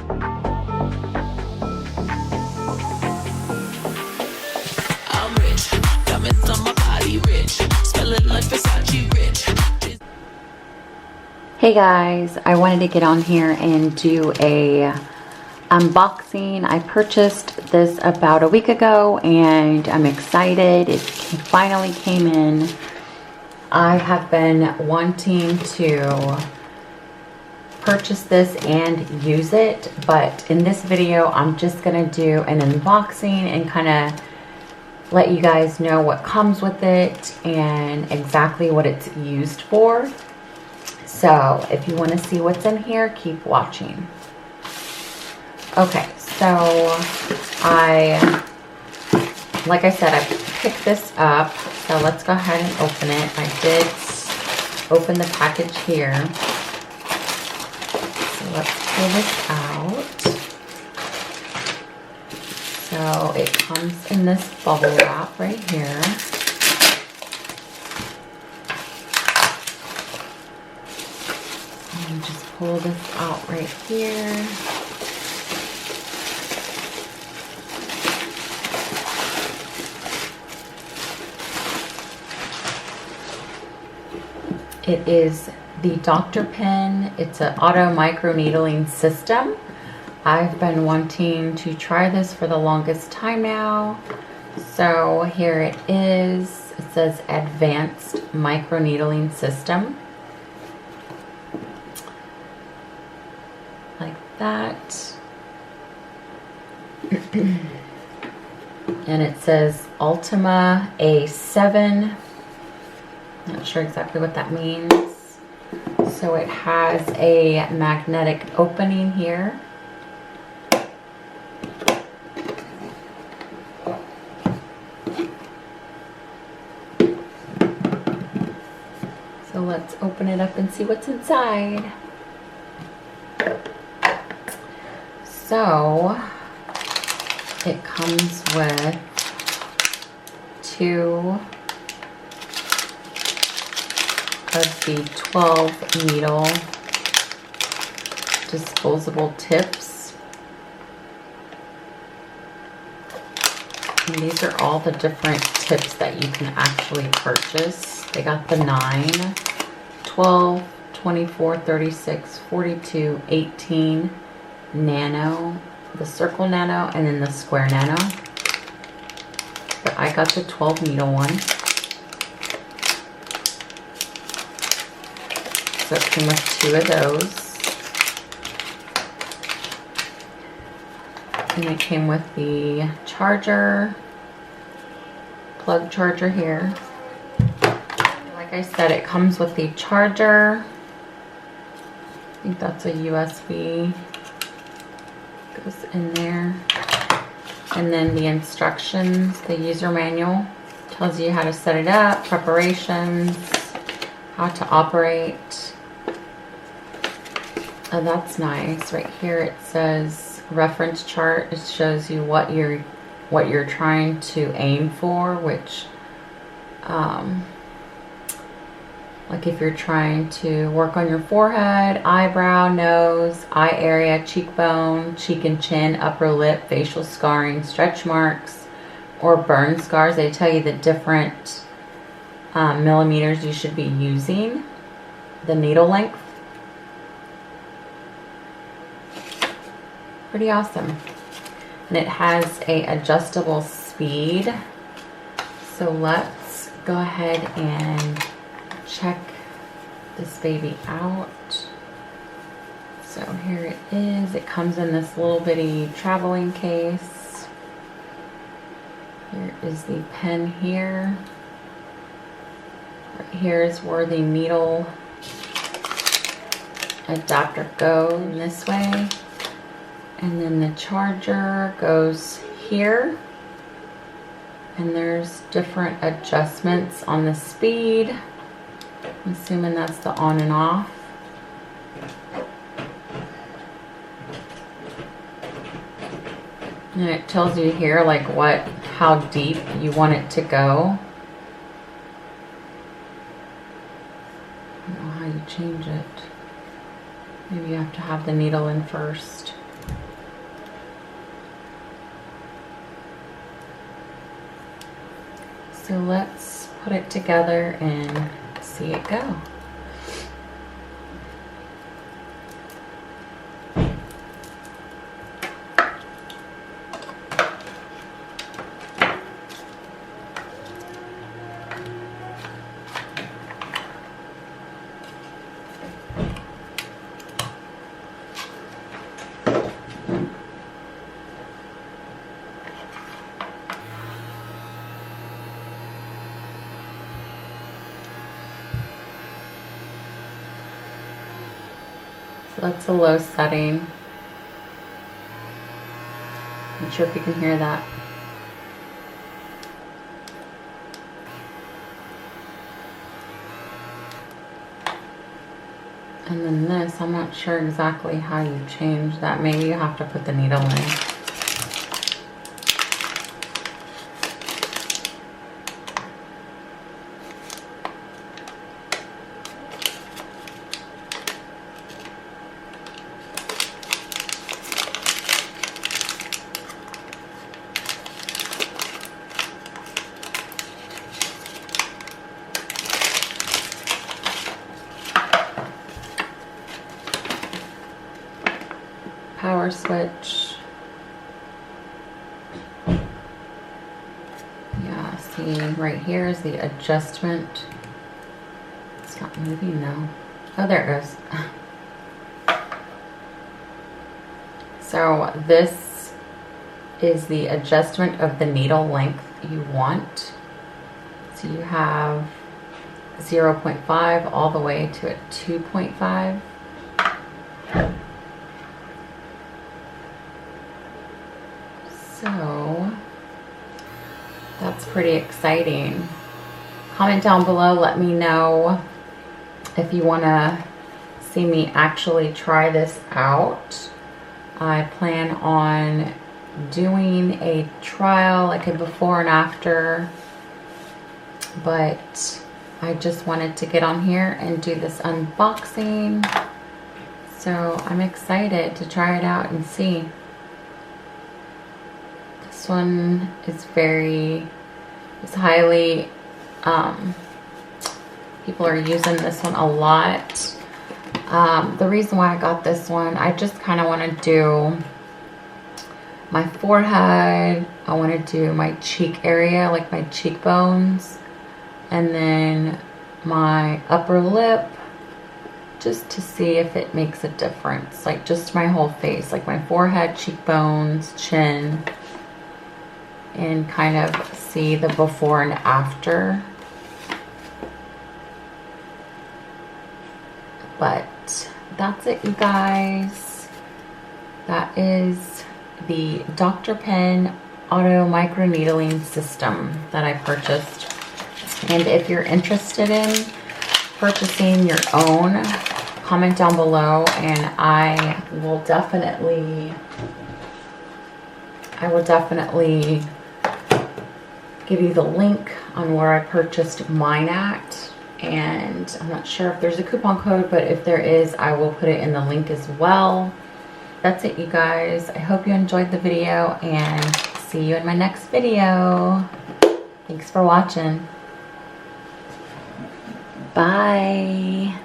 I'm rich, diamonds on my body rich, smelling like Versace rich. Hey guys, I wanted to get on here and do a unboxing. I purchased this about a week ago and I'm excited. It finally came in. I have been wanting to purchase this and use it, but in this video I'm just gonna do an unboxing and kind of let you guys know what comes with it and exactly what it's used for. So if you want to see what's in here, keep watching. Okay, so like I said, I picked this up. So let's go ahead and open it. I did open the package here. So let's pull this out. So it comes in this bubble wrap right here. And just pull this out right here. It is the Dr. Pen. It's an auto microneedling system. I've been wanting to try this for the longest time now. So here it is. It says Advanced Microneedling System. Like that. And it says Ultima A7. Not sure exactly what that means. So it has a magnetic opening here. So let's open it up and see what's inside. So it comes with two of the 12 needle disposable tips. And these are all the different tips that you can actually purchase. They got the 9, 12, 24, 36, 42, 18 nano, the circle nano, and then the square nano. But I got the 12 needle one. So it came with two of those. And it came with the charger, plug charger here. Like I said, it comes with the charger. I think that's a USB. Goes in there. And then the instructions, the user manual, tells you how to set it up, preparations, how to operate. Oh, that's nice. Right here it says reference chart. It shows you what you're trying to aim for, which like if you're trying to work on your forehead, eyebrow, nose, eye area, cheekbone, cheek and chin, upper lip, facial scarring, stretch marks, or burn scars, they tell you the different millimeters you should be using, the needle length. Pretty awesome. And it has a adjustable speed. So let's go ahead and check this baby out. So here it is. It comes in this little bitty traveling case. Here is the pen here. Right here is where the needle adapter goes this way. And then the charger goes here. And there's different adjustments on the speed. I'm assuming that's the on and off. And it tells you here like how deep you want it to go. I don't know how you change it. Maybe you have to have the needle in first. So let's put it together and see it go. So that's a low setting. Not sure if you can hear that. And then this, I'm not sure exactly how you change that. Maybe you have to put the needle in. Power switch. Yeah, see, right here is the adjustment. It's not moving though. Oh, there it goes. So this is the adjustment of the needle length you want. So you have 0.5 all the way to a 2.5. So that's pretty exciting. Comment down below, let me know if you want to see me actually try this out. I plan on doing a trial, like a before and after, but I just wanted to get on here and do this unboxing. So I'm excited to try it out and see. This one is highly, people are using this one a lot. The reason why I got this one, I just kind of want to do my forehead. I want to do my cheek area, like my cheekbones, and then my upper lip, just to see if it makes a difference. Like just my whole face, like my forehead, cheekbones, chin, and kind of see the before and after. But that's it, you guys. That is the Dr. Pen Auto Microneedling System that I purchased. And if you're interested in purchasing your own, comment down below and I will definitely give you the link on where I purchased mine at. And I'm not sure if there's a coupon code, but if there is, I will put it in the link as well. That's it, you guys. I hope you enjoyed the video and see you in my next video. Thanks for watching. Bye.